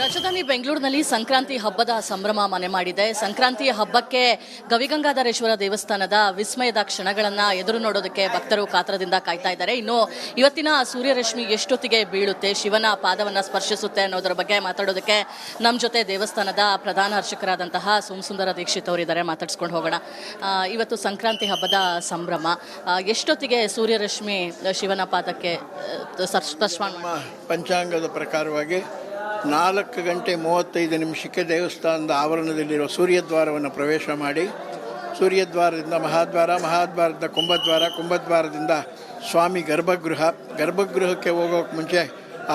ರಾಜಧಾನಿ ಬೆಂಗಳೂರಿನಲ್ಲಿ ಸಂಕ್ರಾಂತಿ ಹಬ್ಬದ ಸಂಭ್ರಮ ಮನೆ ಮಾಡಿದೆ. ಸಂಕ್ರಾಂತಿಯ ಹಬ್ಬಕ್ಕೆ ಗವಿಗಂಗಾಧರೇಶ್ವರ ದೇವಸ್ಥಾನದ ವಿಸ್ಮಯದ ಕ್ಷಣಗಳನ್ನ ಎದುರು ನೋಡೋದಕ್ಕೆ ಭಕ್ತರು ಕಾತರದಿಂದ ಕಾಯ್ತಾ ಇದ್ದಾರೆ. ಇನ್ನು ಇವತ್ತಿನ ಸೂರ್ಯರಶ್ಮಿ ಎಷ್ಟೊತ್ತಿಗೆ ಬೀಳುತ್ತೆ, ಶಿವನ ಪಾದವನ್ನ ಸ್ಪರ್ಶಿಸುತ್ತೆ ಅನ್ನೋದರ ಬಗ್ಗೆ ಮಾತಾಡೋದಕ್ಕೆ ನಮ್ಮ ಜೊತೆ ದೇವಸ್ಥಾನದ ಪ್ರಧಾನ ಅರ್ಚಕರಾದಂತಹ ಸೋಮಸುಂದರ ದೀಕ್ಷಿತ್ ಅವರಿದ್ದಾರೆ. ಮಾತಾಡ್ಸ್ಕೊಂಡು ಹೋಗೋಣ. ಇವತ್ತು ಸಂಕ್ರಾಂತಿ ಹಬ್ಬದ ಸಂಭ್ರಮ, ಎಷ್ಟೊತ್ತಿಗೆ ಸೂರ್ಯರಶ್ಮಿ ಶಿವನ ಪಾದಕ್ಕೆ ಸ್ಪರ್ಶ ಪಂಚಾಂಗದ ಪ್ರಕಾರವಾಗಿ 4:35 ದೇವಸ್ಥಾನದ ಆವರಣದಲ್ಲಿರುವ ಸೂರ್ಯದ್ವಾರವನ್ನು ಪ್ರವೇಶ ಮಾಡಿ, ಸೂರ್ಯದ್ವಾರದಿಂದ ಮಹಾದ್ವಾರದಿಂದ ಕುಂಭದ್ವಾರದಿಂದ ಸ್ವಾಮಿ ಗರ್ಭಗೃಹಕ್ಕೆ ಹೋಗೋಕ್ಕೆ ಮುಂಚೆ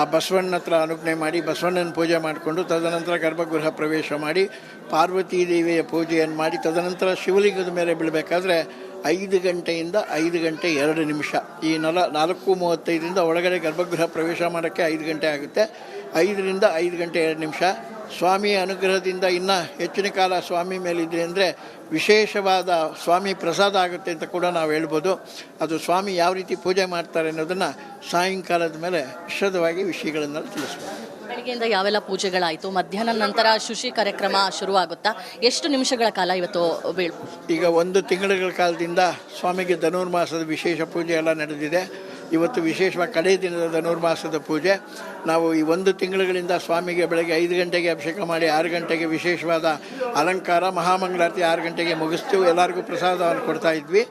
ಆ ಬಸವಣ್ಣ ಹತ್ರ ಅನುಜ್ಞೆ ಮಾಡಿ ಬಸವಣ್ಣನ ಪೂಜೆ ಮಾಡಿಕೊಂಡು ತದನಂತರ ಗರ್ಭಗೃಹ ಪ್ರವೇಶ ಮಾಡಿ ಪಾರ್ವತೀ ದೇವಿಯ ಪೂಜೆಯನ್ನು ಮಾಡಿ ತದನಂತರ ಶಿವಲಿಂಗದ ಮೇಲೆ ಬೀಳಬೇಕಾದ್ರೆ 5 ಗಂಟೆಯಿಂದ 5:02 ಈ 4:35 ಒಳಗಡೆ ಗರ್ಭಗೃಹ ಪ್ರವೇಶ ಮಾಡೋಕ್ಕೆ 5 ಗಂಟೆ ಆಗುತ್ತೆ. 5ರಿಂದ 5:02 ಸ್ವಾಮಿಯ ಅನುಗ್ರಹದಿಂದ ಇನ್ನೂ ಹೆಚ್ಚಿನ ಕಾಲ ಸ್ವಾಮಿ ಮೇಲಿದ್ರೆ ಅಂದರೆ ವಿಶೇಷವಾದ ಸ್ವಾಮಿ ಪ್ರಸಾದ ಆಗುತ್ತೆ ಅಂತ ಕೂಡ ನಾವು ಹೇಳ್ಬೋದು. ಅದು ಸ್ವಾಮಿ ಯಾವ ರೀತಿ ಪೂಜೆ ಮಾಡ್ತಾರೆ ಅನ್ನೋದನ್ನು ಸಾಯಂಕಾಲದ ಮೇಲೆ ವಿಶದವಾಗಿ ವಿಷಯಗಳನ್ನೆಲ್ಲ ತಿಳಿಸ್ಬೋದು. ಬೆಳಗ್ಗೆಯಿಂದ ಯಾವೆಲ್ಲ ಪೂಜೆಗಳಾಯಿತು, ಮಧ್ಯಾಹ್ನ ನಂತರ ಶುಚಿ ಕಾರ್ಯಕ್ರಮ ಶುರುವಾಗುತ್ತಾ, ಎಷ್ಟು ನಿಮಿಷಗಳ ಕಾಲ ಇವತ್ತು ಈಗ 1 ತಿಂಗಳ ಕಾಲದಿಂದ ಸ್ವಾಮಿಗೆ ಧನುರ್ಮಾಸದ ವಿಶೇಷ ಪೂಜೆ ಎಲ್ಲ ನಡೆದಿದೆ. ಇವತ್ತು ವಿಶೇಷವಾಗಿ ಕಡೆ ದಿನದ ಧನುರ್ಮಾಸದ ಪೂಜೆ. ನಾವು ಈ 1 ತಿಂಗಳುಗಳಿಂದ ಸ್ವಾಮಿಗೆ ಬೆಳಗ್ಗೆ 5 ಗಂಟೆಗೆ ಅಭಿಷೇಕ ಮಾಡಿ 6 ಗಂಟೆಗೆ ವಿಶೇಷವಾದ ಅಲಂಕಾರ ಮಹಾಮಂಗಳಾರತಿ 6 ಗಂಟೆಗೆ ಮುಗಿಸ್ತೀವಿ. ಎಲ್ಲರಿಗೂ ಪ್ರಸಾದವನ್ನು ಕೊಡ್ತಾ ಇದ್ವಿ.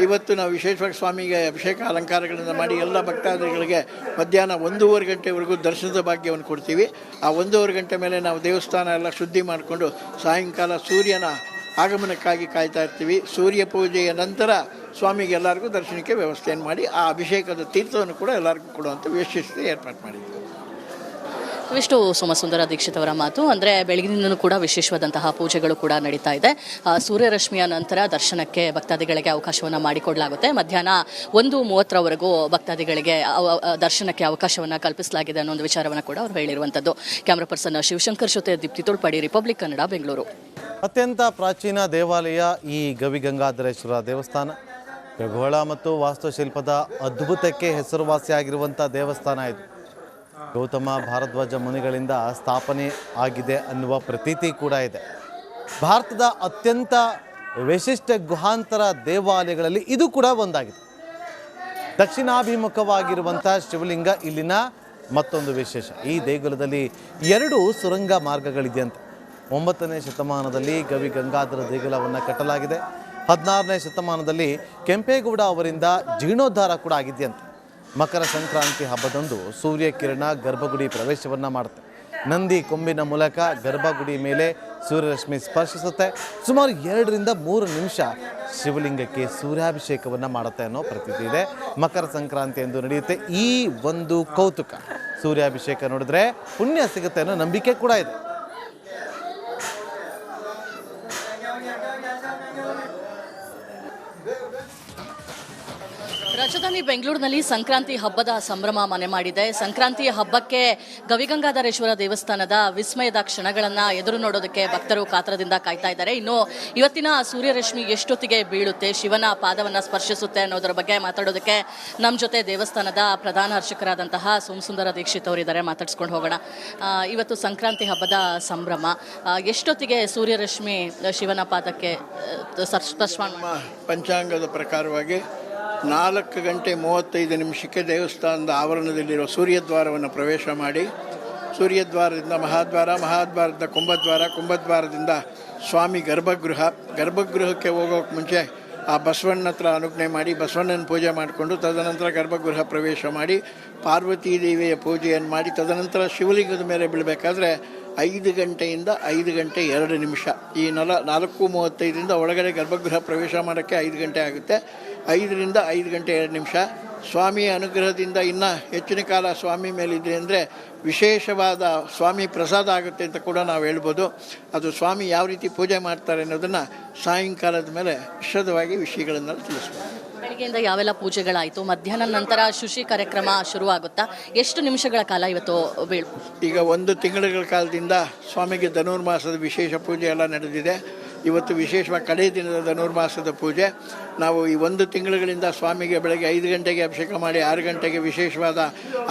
ಇವತ್ತು ನಾವು ವಿಶೇಷವಾಗಿ ಸ್ವಾಮಿಗೆ ಅಭಿಷೇಕ ಅಲಂಕಾರಗಳನ್ನು ಮಾಡಿ ಎಲ್ಲ ಭಕ್ತಾದಿಗಳಿಗೆ ಮಧ್ಯಾಹ್ನ 1:30 ಗಂಟೆವರೆಗೂ ದರ್ಶನದ ಭಾಗ್ಯವನ್ನು ಕೊಡ್ತೀವಿ. ಆ 1:30 ಗಂಟೆ ಮೇಲೆ ನಾವು ದೇವಸ್ಥಾನ ಎಲ್ಲ ಶುದ್ಧಿ ಮಾಡಿಕೊಂಡು ಸಾಯಂಕಾಲ ಸೂರ್ಯನ ಆಗಮನಕ್ಕಾಗಿ ಕಾಯ್ತಾ ಇರ್ತೀವಿ. ಸೂರ್ಯ ಪೂಜೆಯ ನಂತರ ಸ್ವಾಮಿಗೆ ಎಲ್ಲರಿಗೂ ದರ್ಶನಕ್ಕೆ ವ್ಯವಸ್ಥೆಯನ್ನು ಮಾಡಿ ಆ ಅಭಿಷೇಕದ ತೀರ್ಥವನ್ನು ಕೂಡ ಎಲ್ಲರಿಗೂ ಕೊಡುವಂಥ ವಿಶೇಷತೆ ಏರ್ಪಾಡು ಮಾಡಿದ್ವಿ. ಇಷ್ಟು ಸೋಮಸುಂದರ ದೀಕ್ಷಿತ್ ಅವರ ಮಾತು. ಅಂದರೆ ಬೆಳಗಿನಿಂದಲೂ ಕೂಡ ವಿಶೇಷವಾದಂತಹ ಪೂಜೆಗಳು ಕೂಡ ನಡೀತಾ ಇದೆ. ಸೂರ್ಯರಶ್ಮಿಯ ನಂತರ ದರ್ಶನಕ್ಕೆ ಭಕ್ತಾದಿಗಳಿಗೆ ಅವಕಾಶವನ್ನು ಮಾಡಿಕೊಡಲಾಗುತ್ತೆ. ಮಧ್ಯಾಹ್ನ 1:30 ಭಕ್ತಾದಿಗಳಿಗೆ ದರ್ಶನಕ್ಕೆ ಅವಕಾಶವನ್ನು ಕಲ್ಪಿಸಲಾಗಿದೆ ಅನ್ನೋ ಒಂದು ವಿಚಾರವನ್ನು ಕೂಡ ಅವರು ಹೇಳಿರುವಂಥದ್ದು. ಕ್ಯಾಮ್ರಾ ಪರ್ಸನ್ ಶಿವಶಂಕರ್ ಜೊತೆ ದೀಪ್ತಿ ತುಳ್ಪಾಡಿ, ರಿಪಬ್ಲಿಕ್ ಕನ್ನಡ, ಬೆಂಗಳೂರು. ಅತ್ಯಂತ ಪ್ರಾಚೀನ ದೇವಾಲಯ ಈ ಗವಿಗಂಗಾಧರೇಶ್ವರ ದೇವಸ್ಥಾನ. ಖಗೋಳ ಮತ್ತು ವಾಸ್ತುಶಿಲ್ಪದ ಅದ್ಭುತಕ್ಕೆ ಹೆಸರುವಾಸಿಯಾಗಿರುವಂಥ ದೇವಸ್ಥಾನ ಇದು. ಗೌತಮ ಭಾರದ್ವಾಜ ಮುನಿಗಳಿಂದ ಸ್ಥಾಪನೆ ಆಗಿದೆ ಅನ್ನುವ ಪ್ರತೀತಿ ಕೂಡ ಇದೆ. ಭಾರತದ ಅತ್ಯಂತ ವಿಶಿಷ್ಟ ಗುಹಾಂತರ ದೇವಾಲಯಗಳಲ್ಲಿ ಇದು ಕೂಡ ಒಂದಾಗಿದೆ. ದಕ್ಷಿಣಾಭಿಮುಖವಾಗಿರುವಂಥ ಶಿವಲಿಂಗ ಇಲ್ಲಿನ ಮತ್ತೊಂದು ವಿಶೇಷ. ಈ ದೇಗುಲದಲ್ಲಿ 2 ಸುರಂಗ ಮಾರ್ಗಗಳಿದೆಯಂತೆ. 9ನೇ ಶತಮಾನದಲ್ಲಿ ಗವಿಗಂಗಾಧರ ದೇಗುಲವನ್ನು ಕಟ್ಟಲಾಗಿದೆ. 16ನೇ ಶತಮಾನದಲ್ಲಿ ಕೆಂಪೇಗೌಡ ಅವರಿಂದ ಜೀರ್ಣೋದ್ಧಾರ ಕೂಡ ಆಗಿದೆಯಂತೆ. ಮಕರ ಸಂಕ್ರಾಂತಿ ಹಬ್ಬದಂದು ಸೂರ್ಯಕಿರಣ ಗರ್ಭಗುಡಿ ಪ್ರವೇಶವನ್ನು ಮಾಡುತ್ತೆ. ನಂದಿ ಕೊಂಬಿನ ಮೂಲಕ ಗರ್ಭಗುಡಿ ಮೇಲೆ ಸೂರ್ಯರಶ್ಮಿ ಸ್ಪರ್ಶಿಸುತ್ತೆ. ಸುಮಾರು 2ರಿಂದ 3 ನಿಮಿಷ ಶಿವಲಿಂಗಕ್ಕೆ ಸೂರ್ಯಾಭಿಷೇಕವನ್ನು ಮಾಡುತ್ತೆ ಅನ್ನೋ ಪ್ರತೀತಿ ಇದೆ. ಮಕರ ಸಂಕ್ರಾಂತಿ ಎಂದು ನಡೆಯುತ್ತೆ ಈ ಒಂದು ಕೌತುಕ. ಸೂರ್ಯಾಭಿಷೇಕ ನೋಡಿದ್ರೆ ಪುಣ್ಯ ಸಿಗುತ್ತೆ ಅನ್ನೋ ನಂಬಿಕೆ ಕೂಡ ಇದೆ. ರಾಜಧಾನಿ ಬೆಂಗಳೂರಿನಲ್ಲಿ ಸಂಕ್ರಾಂತಿ ಹಬ್ಬದ ಸಂಭ್ರಮ ಮನೆ ಮಾಡಿದೆ. ಸಂಕ್ರಾಂತಿಯ ಹಬ್ಬಕ್ಕೆ ಗವಿಗಂಗಾಧರೇಶ್ವರ ದೇವಸ್ಥಾನದ ವಿಸ್ಮಯದ ಕ್ಷಣಗಳನ್ನ ಎದುರು ನೋಡೋದಕ್ಕೆ ಭಕ್ತರು ಕಾತರದಿಂದ ಕಾಯ್ತಾ ಇದ್ದಾರೆ. ಇನ್ನು ಇವತ್ತಿನ ಸೂರ್ಯರಶ್ಮಿ ಎಷ್ಟೊತ್ತಿಗೆ ಬೀಳುತ್ತೆ, ಶಿವನ ಪಾದವನ್ನ ಸ್ಪರ್ಶಿಸುತ್ತೆ ಅನ್ನೋದರ ಬಗ್ಗೆ ಮಾತಾಡೋದಕ್ಕೆ ನಮ್ಮ ಜೊತೆ ದೇವಸ್ಥಾನದ ಪ್ರಧಾನ ಅರ್ಚಕರಾದಂತಹ ಸೋಮಸುಂದರ ದೀಕ್ಷಿತ್ ಅವರಿದ್ದಾರೆ. ಮಾತಾಡ್ಸ್ಕೊಂಡು ಹೋಗೋಣ. ಇವತ್ತು ಸಂಕ್ರಾಂತಿ ಹಬ್ಬದ ಸಂಭ್ರಮ, ಎಷ್ಟೊತ್ತಿಗೆ ಸೂರ್ಯರಶ್ಮಿ ಶಿವನ ಪಾದಕ್ಕೆ ಸ್ಪರ್ಶ ಪಂಚಾಂಗದ ಪ್ರಕಾರವಾಗಿ 4:35 ದೇವಸ್ಥಾನದ ಆವರಣದಲ್ಲಿರುವ ಸೂರ್ಯದ್ವಾರವನ್ನು ಪ್ರವೇಶ ಮಾಡಿ, ಸೂರ್ಯದ್ವಾರದಿಂದ ಮಹಾದ್ವಾರದಿಂದ ಕುಂಭದ್ವಾರದಿಂದ ಸ್ವಾಮಿ ಗರ್ಭಗೃಹಕ್ಕೆ ಹೋಗೋಕ್ಕೆ ಮುಂಚೆ ಆ ಬಸವಣ್ಣ ಹತ್ರ ಅನುಜ್ಞೆ ಮಾಡಿ ಬಸವಣ್ಣನ ಪೂಜೆ ಮಾಡಿಕೊಂಡು ತದನಂತರ ಗರ್ಭಗೃಹ ಪ್ರವೇಶ ಮಾಡಿ ಪಾರ್ವತೀ ದೇವಿಯ ಪೂಜೆಯನ್ನು ಮಾಡಿ ತದನಂತರ ಶಿವಲಿಂಗದ ಮೇಲೆ ಬೀಳಬೇಕಾದ್ರೆ 5 ಗಂಟೆಯಿಂದ 5:02 ಈ 4:35 ಒಳಗಡೆ ಗರ್ಭಗೃಹ ಪ್ರವೇಶ ಮಾಡೋಕ್ಕೆ 5 ಗಂಟೆ ಆಗುತ್ತೆ. 5ರಿಂದ 5:02 ಸ್ವಾಮಿಯ ಅನುಗ್ರಹದಿಂದ ಇನ್ನೂ ಹೆಚ್ಚಿನ ಕಾಲ ಸ್ವಾಮಿ ಮೇಲಿದ್ರೆ ಅಂದರೆ ವಿಶೇಷವಾದ ಸ್ವಾಮಿ ಪ್ರಸಾದ ಆಗುತ್ತೆ ಅಂತ ಕೂಡ ನಾವು ಹೇಳ್ಬೋದು. ಅದು ಸ್ವಾಮಿ ಯಾವ ರೀತಿ ಪೂಜೆ ಮಾಡ್ತಾರೆ ಅನ್ನೋದನ್ನು ಸಾಯಂಕಾಲದ ಮೇಲೆ ವಿಶದವಾಗಿ ವಿಷಯಗಳನ್ನೆಲ್ಲ ತಿಳಿಸ್ಬೋದು. ಬೆಳಗ್ಗೆಯಿಂದ ಯಾವೆಲ್ಲ ಪೂಜೆಗಳಾಯಿತು, ಮಧ್ಯಾಹ್ನ ನಂತರ ಶುಚಿ ಕಾರ್ಯಕ್ರಮ ಶುರುವಾಗುತ್ತಾ, ಎಷ್ಟು ನಿಮಿಷಗಳ ಕಾಲ ಇವತ್ತು ಈಗ 1 ತಿಂಗಳ ಕಾಲದಿಂದ ಸ್ವಾಮಿಗೆ ಧನುರ್ಮಾಸದ ವಿಶೇಷ ಪೂಜೆ ಎಲ್ಲ ನಡೆದಿದೆ. ಇವತ್ತು ವಿಶೇಷವಾಗಿ ಕಡೆಯ ದಿನದ ಧನುರ್ಮಾಸದ ಪೂಜೆ. ನಾವು ಈ 1 ತಿಂಗಳುಗಳಿಂದ ಸ್ವಾಮಿಗೆ ಬೆಳಗ್ಗೆ 5 ಗಂಟೆಗೆ ಅಭಿಷೇಕ ಮಾಡಿ 6 ಗಂಟೆಗೆ ವಿಶೇಷವಾದ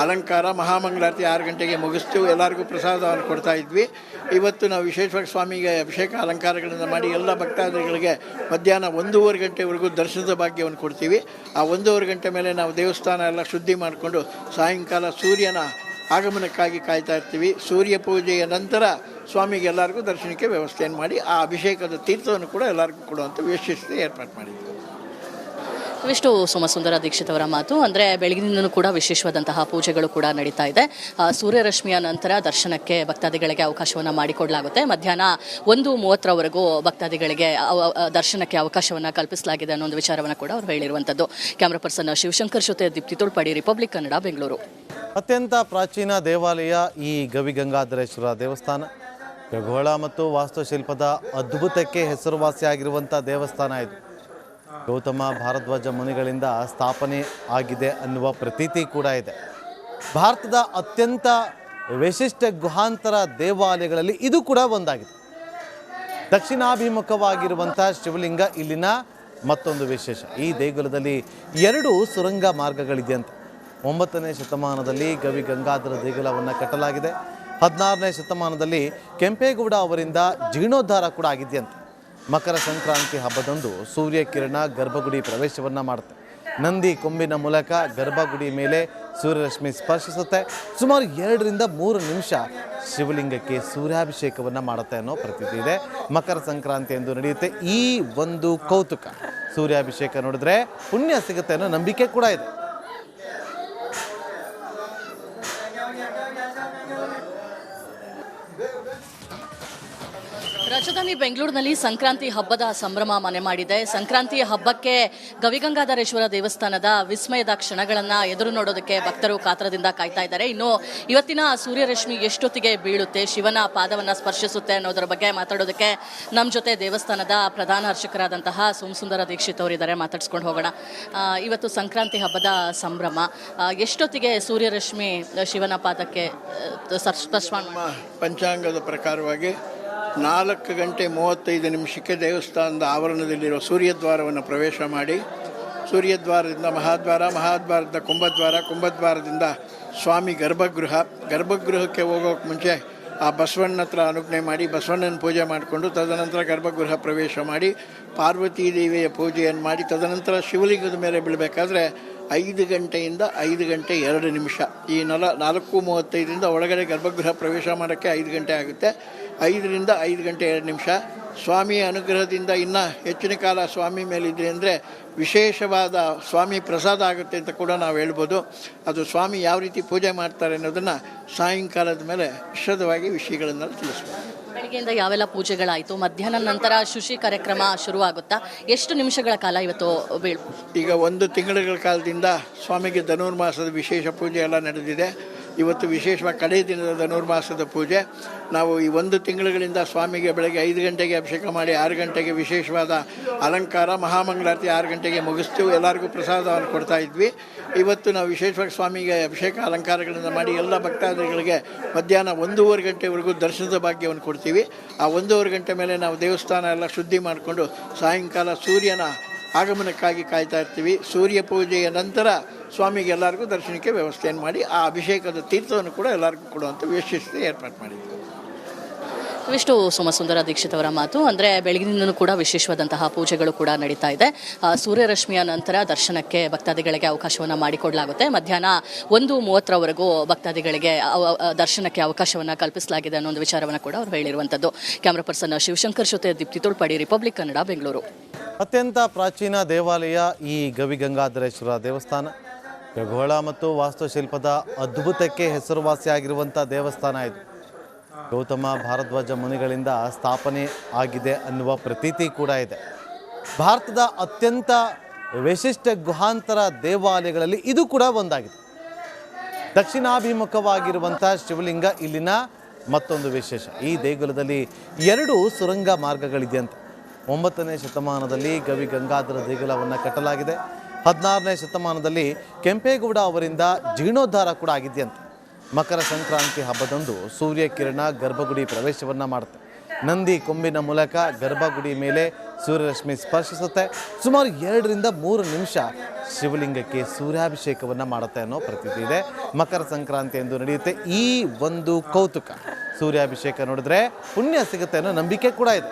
ಅಲಂಕಾರ ಮಹಾಮಂಗಳಾರತಿ 6 ಗಂಟೆಗೆ ಮುಗಿಸ್ತೀವಿ. ಎಲ್ಲರಿಗೂ ಪ್ರಸಾದವನ್ನು ಕೊಡ್ತಾ ಇದ್ವಿ. ಇವತ್ತು ನಾವು ವಿಶೇಷವಾಗಿ ಸ್ವಾಮಿಗೆ ಅಭಿಷೇಕ ಅಲಂಕಾರಗಳನ್ನು ಮಾಡಿ ಎಲ್ಲ ಭಕ್ತಾದಿಗಳಿಗೆ ಮಧ್ಯಾಹ್ನ 1:30 ಗಂಟೆವರೆಗೂ ದರ್ಶನದ ಭಾಗ್ಯವನ್ನು ಕೊಡ್ತೀವಿ. ಆ 1:30 ಗಂಟೆ ಮೇಲೆ ನಾವು ದೇವಸ್ಥಾನ ಎಲ್ಲ ಶುದ್ಧಿ ಮಾಡಿಕೊಂಡು ಸಾಯಂಕಾಲ ಸೂರ್ಯನ ಆಗಮನಕ್ಕಾಗಿ ಕಾಯ್ತಾ ಇರ್ತೀವಿ. ಸೂರ್ಯ ಪೂಜೆಯ ನಂತರ ಸ್ವಾಮಿಗೆ ಎಲ್ಲರಿಗೂ ದರ್ಶನಕ್ಕೆ ವ್ಯವಸ್ಥೆಯನ್ನು ಮಾಡಿ ಆ ಅಭಿಷೇಕದ ತೀರ್ಥವನ್ನು ಕೂಡ ಎಲ್ಲರಿಗೂ ಕೊಡುವಂಥ ವಿಶೇಷತೆ ಏರ್ಪಾಡು ಮಾಡಿದ್ವಿ. ಇವಿಷ್ಟು ಸೋಮಸುಂದರ ದೀಕ್ಷಿತ್ ಅವರ ಮಾತು. ಅಂದರೆ ಬೆಳಗಿನಿಂದಲೂ ಕೂಡ ವಿಶೇಷವಾದಂತಹ ಪೂಜೆಗಳು ಕೂಡ ನಡೀತಾ ಇದೆ. ಸೂರ್ಯರಶ್ಮಿಯ ನಂತರ ದರ್ಶನಕ್ಕೆ ಭಕ್ತಾದಿಗಳಿಗೆ ಅವಕಾಶವನ್ನು ಮಾಡಿಕೊಡಲಾಗುತ್ತೆ. ಮಧ್ಯಾಹ್ನ 1:30 ಭಕ್ತಾದಿಗಳಿಗೆ ದರ್ಶನಕ್ಕೆ ಅವಕಾಶವನ್ನು ಕಲ್ಪಿಸಲಾಗಿದೆ ಅನ್ನೋ ಒಂದು ವಿಚಾರವನ್ನು ಕೂಡ ಅವರು ಹೇಳಿರುವಂಥದ್ದು. ಕ್ಯಾಮ್ರಾ ಪರ್ಸನ್ ಶಿವಶಂಕರ್ ಜೊತೆ ದೀಪ್ತಿ ತುಳ್ಪಾಡಿ, ರಿಪಬ್ಲಿಕ್ ಕನ್ನಡ, ಬೆಂಗಳೂರು. ಅತ್ಯಂತ ಪ್ರಾಚೀನ ದೇವಾಲಯ ಈ ಗವಿಗಂಗಾಧರೇಶ್ವರ ದೇವಸ್ಥಾನ. ಖಗೋಳ ಮತ್ತು ವಾಸ್ತುಶಿಲ್ಪದ ಅದ್ಭುತಕ್ಕೆ ಹೆಸರುವಾಸಿಯಾಗಿರುವಂಥ ದೇವಸ್ಥಾನ ಇದು. ಗೌತಮ ಭಾರದ್ವಾಜ ಮುನಿಗಳಿಂದ ಸ್ಥಾಪನೆ ಆಗಿದೆ ಅನ್ನುವ ಪ್ರತೀತಿ ಕೂಡ ಇದೆ. ಭಾರತದ ಅತ್ಯಂತ ವಿಶಿಷ್ಟ ಗುಹಾಂತರ ದೇವಾಲಯಗಳಲ್ಲಿ ಇದು ಕೂಡ ಒಂದಾಗಿದೆ. ದಕ್ಷಿಣಾಭಿಮುಖವಾಗಿರುವಂಥ ಶಿವಲಿಂಗ ಇಲ್ಲಿನ ಮತ್ತೊಂದು ವಿಶೇಷ. ಈ ದೇಗುಲದಲ್ಲಿ 2 ಸುರಂಗ ಮಾರ್ಗಗಳಿದೆಯಂತೆ. 9ನೇ ಶತಮಾನದಲ್ಲಿ ಗವಿಗಂಗಾಧರ ದೇಗುಲವನ್ನು ಕಟ್ಟಲಾಗಿದೆ. 16ನೇ ಶತಮಾನದಲ್ಲಿ ಕೆಂಪೇಗೌಡ ಅವರಿಂದ ಜೀರ್ಣೋದ್ಧಾರ ಕೂಡ ಆಗಿದೆಯಂತೆ. ಮಕರ ಸಂಕ್ರಾಂತಿ ಹಬ್ಬದಂದು ಸೂರ್ಯಕಿರಣ ಗರ್ಭಗುಡಿ ಪ್ರವೇಶವನ್ನು ಮಾಡುತ್ತೆ. ನಂದಿ ಕೊಂಬಿನ ಮೂಲಕ ಗರ್ಭಗುಡಿ ಮೇಲೆ ಸೂರ್ಯರಶ್ಮಿ ಸ್ಪರ್ಶಿಸುತ್ತೆ. ಸುಮಾರು 2 ರಿಂದ 3 ನಿಮಿಷ ಶಿವಲಿಂಗಕ್ಕೆ ಸೂರ್ಯಾಭಿಷೇಕವನ್ನು ಮಾಡುತ್ತೆ ಅನ್ನೋ ಪ್ರತೀತಿ ಇದೆ. ಮಕರ ಸಂಕ್ರಾಂತಿ ಎಂದು ನಡೆಯುತ್ತೆ ಈ ಒಂದು ಕೌತುಕ. ಸೂರ್ಯಾಭಿಷೇಕ ನೋಡಿದ್ರೆ ಪುಣ್ಯ ಸಿಗುತ್ತೆ ಅನ್ನೋ ನಂಬಿಕೆ ಕೂಡ ಇದೆ. ರಾಜಧಾನಿ ಬೆಂಗಳೂರಿನಲ್ಲಿ ಸಂಕ್ರಾಂತಿ ಹಬ್ಬದ ಸಂಭ್ರಮ ಮನೆ ಮಾಡಿದೆ. ಸಂಕ್ರಾಂತಿಯ ಹಬ್ಬಕ್ಕೆ ಗವಿಗಂಗಾಧರೇಶ್ವರ ದೇವಸ್ಥಾನದ ವಿಸ್ಮಯದ ಕ್ಷಣಗಳನ್ನು ಎದುರು ನೋಡೋದಕ್ಕೆ ಭಕ್ತರು ಕಾತರದಿಂದ ಕಾಯ್ತಾ ಇದ್ದಾರೆ. ಇನ್ನು ಇವತ್ತಿನ ಸೂರ್ಯರಶ್ಮಿ ಎಷ್ಟೊತ್ತಿಗೆ ಬೀಳುತ್ತೆ, ಶಿವನ ಪಾದವನ್ನು ಸ್ಪರ್ಶಿಸುತ್ತೆ ಅನ್ನೋದರ ಬಗ್ಗೆ ಮಾತಾಡೋದಕ್ಕೆ ನಮ್ಮ ಜೊತೆ ದೇವಸ್ಥಾನದ ಪ್ರಧಾನ ಅರ್ಚಕರಾದಂತಹ ಸೋಮಸುಂದರ ದೀಕ್ಷಿತ್ ಅವರಿದ್ದಾರೆ. ಮಾತಾಡ್ಸ್ಕೊಂಡು ಹೋಗೋಣ. ಇವತ್ತು ಸಂಕ್ರಾಂತಿ ಹಬ್ಬದ ಸಂಭ್ರಮ, ಎಷ್ಟೊತ್ತಿಗೆ ಸೂರ್ಯರಶ್ಮಿ ಶಿವನ ಪಾದಕ್ಕೆ ಸ್ಪರ್ಶ? ಪಂಚಾಂಗದ ಪ್ರಕಾರವಾಗಿ 4:35 ದೇವಸ್ಥಾನದ ಆವರಣದಲ್ಲಿರುವ ಸೂರ್ಯದ್ವಾರವನ್ನು ಪ್ರವೇಶ ಮಾಡಿ, ಸೂರ್ಯದ್ವಾರದಿಂದ ಮಹಾದ್ವಾರದಿಂದ ಕುಂಭದ್ವಾರದಿಂದ ಸ್ವಾಮಿ ಗರ್ಭಗೃಹಕ್ಕೆ ಹೋಗೋಕ್ಕೆ ಮುಂಚೆ ಆ ಬಸವಣ್ಣ ಹತ್ರ ಅನುಜ್ಞೆ ಮಾಡಿ ಬಸವಣ್ಣನ ಪೂಜೆ ಮಾಡಿಕೊಂಡು ತದನಂತರ ಗರ್ಭಗೃಹ ಪ್ರವೇಶ ಮಾಡಿ ಪಾರ್ವತೀ ದೇವಿಯ ಪೂಜೆಯನ್ನು ಮಾಡಿ ತದನಂತರ ಶಿವಲಿಂಗದ ಮೇಲೆ ಬೀಳಬೇಕಾದ್ರೆ 5 ಗಂಟೆಯಿಂದ 5 ಗಂಟೆ 2 ನಿಮಿಷ. ಈ 4:35 ಒಳಗಡೆ ಗರ್ಭಗೃಹ ಪ್ರವೇಶ ಮಾಡೋಕ್ಕೆ 5 ಗಂಟೆ ಆಗುತ್ತೆ. 5 ರಿಂದ 5 ಗಂಟೆ 2 ನಿಮಿಷ. ಸ್ವಾಮಿಯ ಅನುಗ್ರಹದಿಂದ ಇನ್ನೂ ಹೆಚ್ಚಿನ ಕಾಲ ಸ್ವಾಮಿ ಮೇಲಿದ್ರೆ ಅಂದರೆ ವಿಶೇಷವಾದ ಸ್ವಾಮಿ ಪ್ರಸಾದ ಆಗುತ್ತೆ ಅಂತ ಕೂಡ ನಾವು ಹೇಳ್ಬೋದು. ಅದು ಸ್ವಾಮಿ ಯಾವ ರೀತಿ ಪೂಜೆ ಮಾಡ್ತಾರೆ ಅನ್ನೋದನ್ನು ಸಾಯಂಕಾಲದ ಮೇಲೆ ವಿಶದವಾಗಿ ವಿಷಯಗಳನ್ನು ತಿಳಿಸ್ಬೋದು. ಬೆಳಗ್ಗೆಯಿಂದ ಯಾವೆಲ್ಲ ಪೂಜೆಗಳಾಯಿತು? ಮಧ್ಯಾಹ್ನ ನಂತರ ಶುಚಿ ಕಾರ್ಯಕ್ರಮ ಶುರುವಾಗುತ್ತಾ? ಎಷ್ಟು ನಿಮಿಷಗಳ ಕಾಲ ಇವತ್ತು ಈಗ 1 ತಿಂಗಳ ಕಾಲದಿಂದ ಸ್ವಾಮಿಗೆ ಧನುರ್ಮಾಸದ ವಿಶೇಷ ಪೂಜೆ ಎಲ್ಲ ನಡೆದಿದೆ. ಇವತ್ತು ವಿಶೇಷವಾಗಿ ಕಡೆಯ ದಿನದ ಧನುರ್ಮಾಸದ ಪೂಜೆ. ನಾವು ಈ 1 ತಿಂಗಳುಗಳಿಂದ ಸ್ವಾಮಿಗೆ ಬೆಳಗ್ಗೆ 5 ಗಂಟೆಗೆ ಅಭಿಷೇಕ ಮಾಡಿ 6 ಗಂಟೆಗೆ ವಿಶೇಷವಾದ ಅಲಂಕಾರ ಮಹಾಮಂಗಳಾರತಿ 6 ಗಂಟೆಗೆ ಮುಗಿಸ್ತೀವಿ. ಎಲ್ಲರಿಗೂ ಪ್ರಸಾದವನ್ನು ಕೊಡ್ತಾ ಇದ್ವಿ. ಇವತ್ತು ನಾವು ವಿಶೇಷವಾಗಿ ಸ್ವಾಮಿಗೆ ಅಭಿಷೇಕ ಅಲಂಕಾರಗಳನ್ನು ಮಾಡಿ ಎಲ್ಲ ಭಕ್ತಾದಿಗಳಿಗೆ ಮಧ್ಯಾಹ್ನ 1:30 ಗಂಟೆವರೆಗೂ ದರ್ಶನದ ಭಾಗ್ಯವನ್ನು ಕೊಡ್ತೀವಿ. ಆ 1:30 ಗಂಟೆ ಮೇಲೆ ನಾವು ದೇವಸ್ಥಾನ ಎಲ್ಲ ಶುದ್ಧಿ ಮಾಡಿಕೊಂಡು ಸಾಯಂಕಾಲ ಸೂರ್ಯನ ಆಗಮನಕ್ಕಾಗಿ ಕಾಯ್ತಾ ಇರ್ತೀವಿ. ಸೂರ್ಯ ಪೂಜೆಯ ನಂತರ ಸ್ವಾಮಿಗೆ ಎಲ್ಲರಿಗೂ ದರ್ಶನಕ್ಕೆ ವ್ಯವಸ್ಥೆಯನ್ನು ಮಾಡಿ ಆ ಅಭಿಷೇಕದ ತೀರ್ಥವನ್ನು ಕೂಡ ಎಲ್ಲರಿಗೂ ಕೊಡುವಂಥ ವಿಶೇಷತೆ ಏರ್ಪಾಡು ಮಾಡಿದ್ವಿ. ಇವಿಷ್ಟು ಸೋಮಸುಂದರ ದೀಕ್ಷಿತ್ ಅವರ ಮಾತು. ಅಂದರೆ ಬೆಳಗಿನಿಂದಲೂ ಕೂಡ ವಿಶೇಷವಾದಂತಹ ಪೂಜೆಗಳು ಕೂಡ ನಡೀತಾ ಇದೆ. ಸೂರ್ಯರಶ್ಮಿಯ ನಂತರ ದರ್ಶನಕ್ಕೆ ಭಕ್ತಾದಿಗಳಿಗೆ ಅವಕಾಶವನ್ನು ಮಾಡಿಕೊಡಲಾಗುತ್ತೆ. ಮಧ್ಯಾಹ್ನ 1:30 ಭಕ್ತಾದಿಗಳಿಗೆ ದರ್ಶನಕ್ಕೆ ಅವಕಾಶವನ್ನು ಕಲ್ಪಿಸಲಾಗಿದೆ ಅನ್ನೋ ಒಂದು ವಿಚಾರವನ್ನು ಕೂಡ ಅವರು ಹೇಳಿರುವಂಥದ್ದು. ಕ್ಯಾಮ್ರಾ ಪರ್ಸನ್ ಶಿವಶಂಕರ್ ಜೊತೆ ದೀಪ್ತಿ ತುಳ್ಪಾಡಿ, ರಿಪಬ್ಲಿಕ್ ಕನ್ನಡ, ಬೆಂಗಳೂರು. ಅತ್ಯಂತ ಪ್ರಾಚೀನ ದೇವಾಲಯ ಈ ಗವಿಗಂಗಾಧರೇಶ್ವರ ದೇವಸ್ಥಾನ. ಖಗೋಳ ಮತ್ತು ವಾಸ್ತುಶಿಲ್ಪದ ಅದ್ಭುತಕ್ಕೆ ಹೆಸರುವಾಸಿಯಾಗಿರುವಂಥ ದೇವಸ್ಥಾನ ಇದು. ಗೌತಮ ಭಾರದ್ವಾಜ ಮುನಿಗಳಿಂದ ಸ್ಥಾಪನೆ ಆಗಿದೆ ಅನ್ನುವ ಪ್ರತೀತಿ ಕೂಡ ಇದೆ. ಭಾರತದ ಅತ್ಯಂತ ವಿಶಿಷ್ಟ ಗುಹಾಂತರ ದೇವಾಲಯಗಳಲ್ಲಿ ಇದು ಕೂಡ ಒಂದಾಗಿದೆ. ದಕ್ಷಿಣಾಭಿಮುಖವಾಗಿರುವಂಥ ಶಿವಲಿಂಗ ಇಲ್ಲಿನ ಮತ್ತೊಂದು ವಿಶೇಷ. ಈ ದೇಗುಲದಲ್ಲಿ 2 ಸುರಂಗ ಮಾರ್ಗಗಳಿದೆಯಂತೆ. 9ನೇ ಶತಮಾನದಲ್ಲಿ ಗವಿಗಂಗಾಧರ ದೇಗುಲವನ್ನು ಕಟ್ಟಲಾಗಿದೆ. 16ನೇ ಶತಮಾನದಲ್ಲಿ ಕೆಂಪೇಗೌಡ ಅವರಿಂದ ಜೀರ್ಣೋದ್ಧಾರ ಕೂಡ ಆಗಿದೆಯಂತೆ. ಮಕರ ಸಂಕ್ರಾಂತಿ ಹಬ್ಬದಂದು ಸೂರ್ಯಕಿರಣ ಗರ್ಭಗುಡಿ ಪ್ರವೇಶವನ್ನು ಮಾಡುತ್ತೆ. ನಂದಿ ಕೊಂಬಿನ ಮೂಲಕ ಗರ್ಭಗುಡಿ ಮೇಲೆ ಸೂರ್ಯರಶ್ಮಿ ಸ್ಪರ್ಶಿಸುತ್ತೆ. ಸುಮಾರು 2-3 ನಿಮಿಷ ಶಿವಲಿಂಗಕ್ಕೆ ಸೂರ್ಯಾಭಿಷೇಕವನ್ನು ಮಾಡುತ್ತೆ ಅನ್ನೋ ಪ್ರತೀತಿ ಇದೆ. ಮಕರ ಸಂಕ್ರಾಂತಿ ಎಂದು ನಡೆಯುತ್ತೆ ಈ ಒಂದು ಕೌತುಕ. ಸೂರ್ಯಾಭಿಷೇಕ ನೋಡಿದ್ರೆ ಪುಣ್ಯ ಸಿಗುತ್ತೆ ಅನ್ನೋ ನಂಬಿಕೆ ಕೂಡ ಇದೆ.